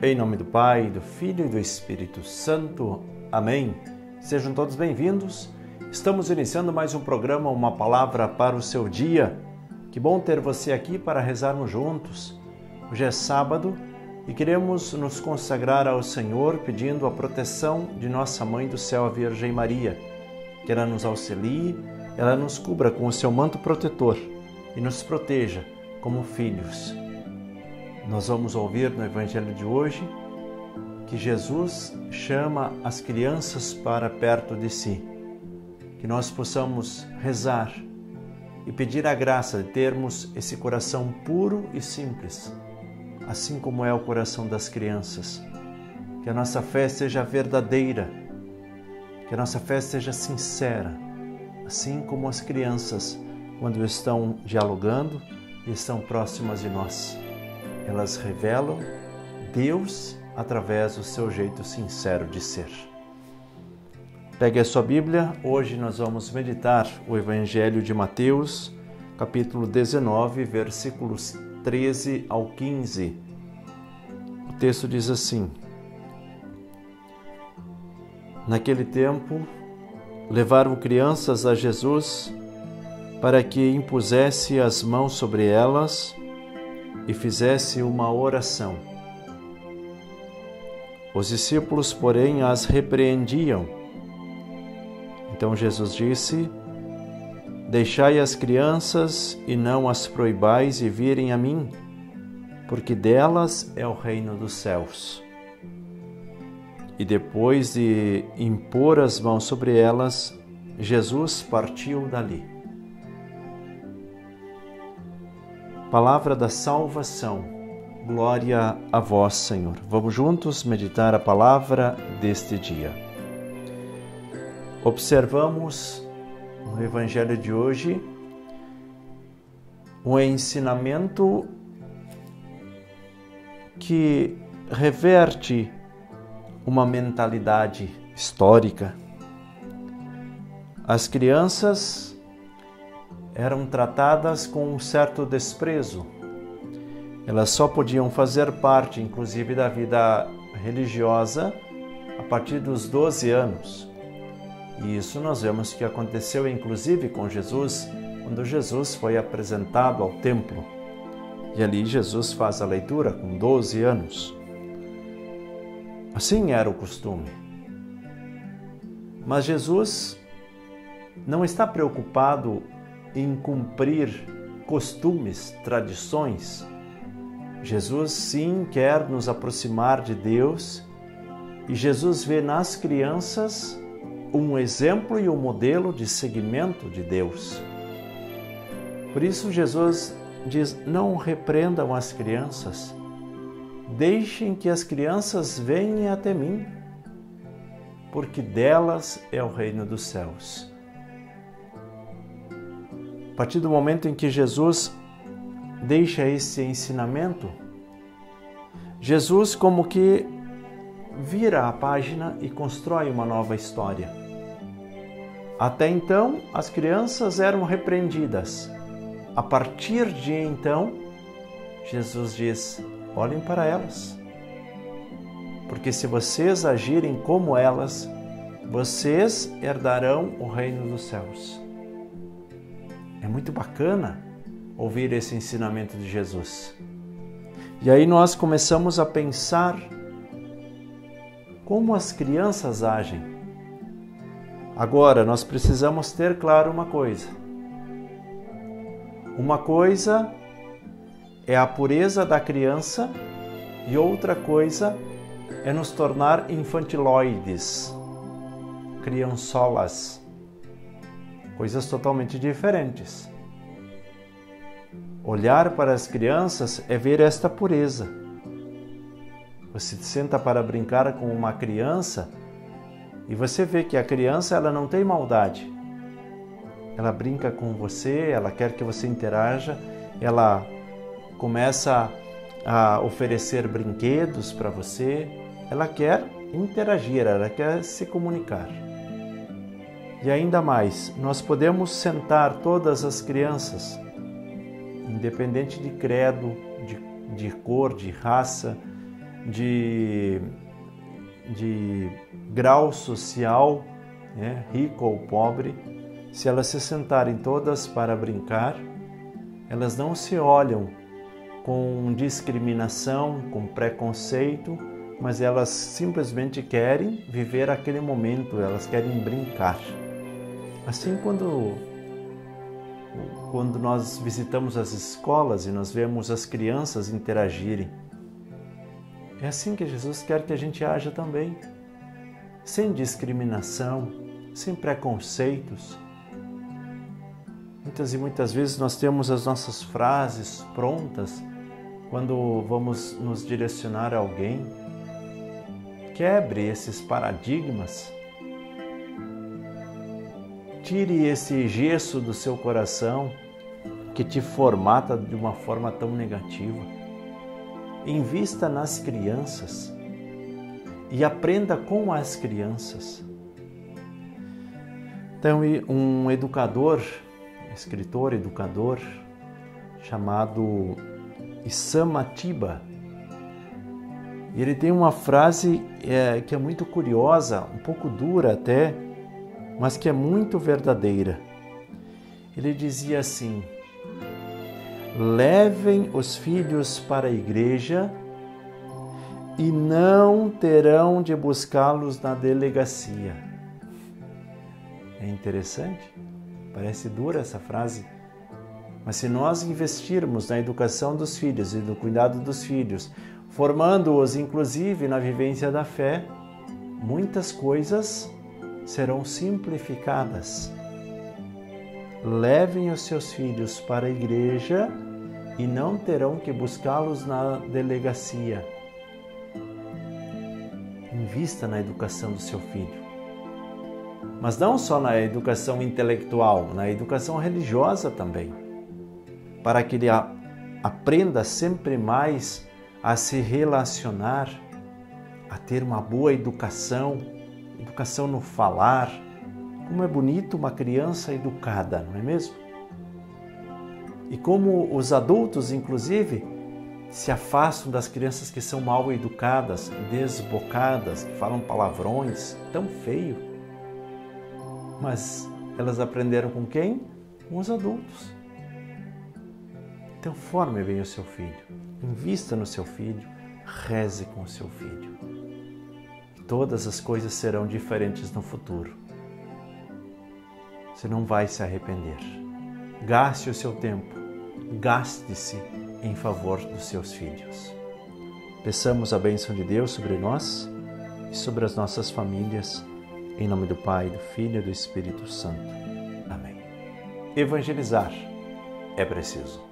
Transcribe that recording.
Em nome do Pai, do Filho e do Espírito Santo. Amém. Sejam todos bem-vindos. Estamos iniciando mais um programa, uma palavra para o seu dia. Que bom ter você aqui para rezarmos juntos. Hoje é sábado e queremos nos consagrar ao Senhor pedindo a proteção de nossa Mãe do Céu, a Virgem Maria. Que ela nos auxilie, ela nos cubra com o seu manto protetor e nos proteja como filhos. Nós vamos ouvir no Evangelho de hoje que Jesus chama as crianças para perto de si. Que nós possamos rezar e pedir a graça de termos esse coração puro e simples, assim como é o coração das crianças. Que a nossa fé seja verdadeira, que a nossa fé seja sincera, assim como as crianças, quando estão dialogando e estão próximas de nós. Elas revelam Deus através do seu jeito sincero de ser. Pegue a sua Bíblia, hoje nós vamos meditar o Evangelho de Mateus, capítulo 19, versículos 13 ao 15. O texto diz assim: Naquele tempo, levaram crianças a Jesus para que impusesse as mãos sobre elas e fizesse uma oração. Os discípulos, porém, as repreendiam. Então Jesus disse: Deixai as crianças e não as proibais de virem a mim, porque delas é o reino dos céus. E depois de impor as mãos sobre elas, Jesus partiu dali. Palavra da salvação, glória a vós, Senhor. Vamos juntos meditar a palavra deste dia. Observamos no Evangelho de hoje um ensinamento que reverte uma mentalidade histórica. As crianças eram tratadas com um certo desprezo. Elas só podiam fazer parte, inclusive, da vida religiosa a partir dos 12 anos. E isso nós vemos que aconteceu, inclusive, com Jesus, quando Jesus foi apresentado ao templo. E ali Jesus faz a leitura com 12 anos. Assim era o costume. Mas Jesus não está preocupado em cumprir costumes, tradições. Jesus sim quer nos aproximar de Deus e Jesus vê nas crianças um exemplo e um modelo de seguimento de Deus. Por isso Jesus diz: não repreendam as crianças, deixem que as crianças venham até mim, porque delas é o reino dos céus. A partir do momento em que Jesus deixa esse ensinamento, Jesus como que vira a página e constrói uma nova história. Até então, as crianças eram repreendidas. A partir de então, Jesus diz: olhem para elas, porque se vocês agirem como elas, vocês herdarão o reino dos céus. É muito bacana ouvir esse ensinamento de Jesus. E aí nós começamos a pensar como as crianças agem. Agora, nós precisamos ter claro uma coisa. Uma coisa é a pureza da criança e outra coisa é nos tornar infantiloides, criançolas. Coisas totalmente diferentes. Olhar para as crianças é ver esta pureza. Você senta para brincar com uma criança e você vê que a criança ela não tem maldade. Ela brinca com você, ela quer que você interaja, ela começa a oferecer brinquedos para você, ela quer interagir, ela quer se comunicar. E ainda mais, nós podemos sentar todas as crianças, independente de credo, de cor, de raça, de grau social, rico ou pobre, se elas se sentarem todas para brincar, elas não se olham com discriminação, com preconceito, mas elas simplesmente querem viver aquele momento, elas querem brincar. Assim, quando nós visitamos as escolas e nós vemos as crianças interagirem, é assim que Jesus quer que a gente haja também, sem discriminação, sem preconceitos. Muitas vezes nós temos as nossas frases prontas quando vamos nos direcionar a alguém. Quebre esses paradigmas. Tire esse gesso do seu coração que te formata de uma forma tão negativa. Invista nas crianças e aprenda com as crianças. Então, um escritor educador, chamado Issam Atiba, ele tem uma frase que é muito curiosa, um pouco dura até, mas que é muito verdadeira. Ele dizia assim: levem os filhos para a igreja e não terão de buscá-los na delegacia. É interessante? Parece dura essa frase, mas se nós investirmos na educação dos filhos e no cuidado dos filhos, formando-os inclusive na vivência da fé, muitas coisas serão simplificadas. Levem os seus filhos para a igreja e não terão que buscá-los na delegacia. Invista na educação do seu filho. Mas não só na educação intelectual, na educação religiosa também, para que ele aprenda sempre mais a se relacionar, a ter uma boa educação no falar. Como é bonito uma criança educada, não é mesmo? E como os adultos, inclusive, se afastam das crianças que são mal educadas, desbocadas, que falam palavrões, tão feio. Mas elas aprenderam com quem? Com os adultos. Então forme bem o seu filho, invista no seu filho, reze com o seu filho. E todas as coisas serão diferentes no futuro. Você não vai se arrepender. Gaste o seu tempo, gaste-se em favor dos seus filhos. Peçamos a bênção de Deus sobre nós e sobre as nossas famílias. Em nome do Pai, do Filho e do Espírito Santo. Amém. Evangelizar é preciso.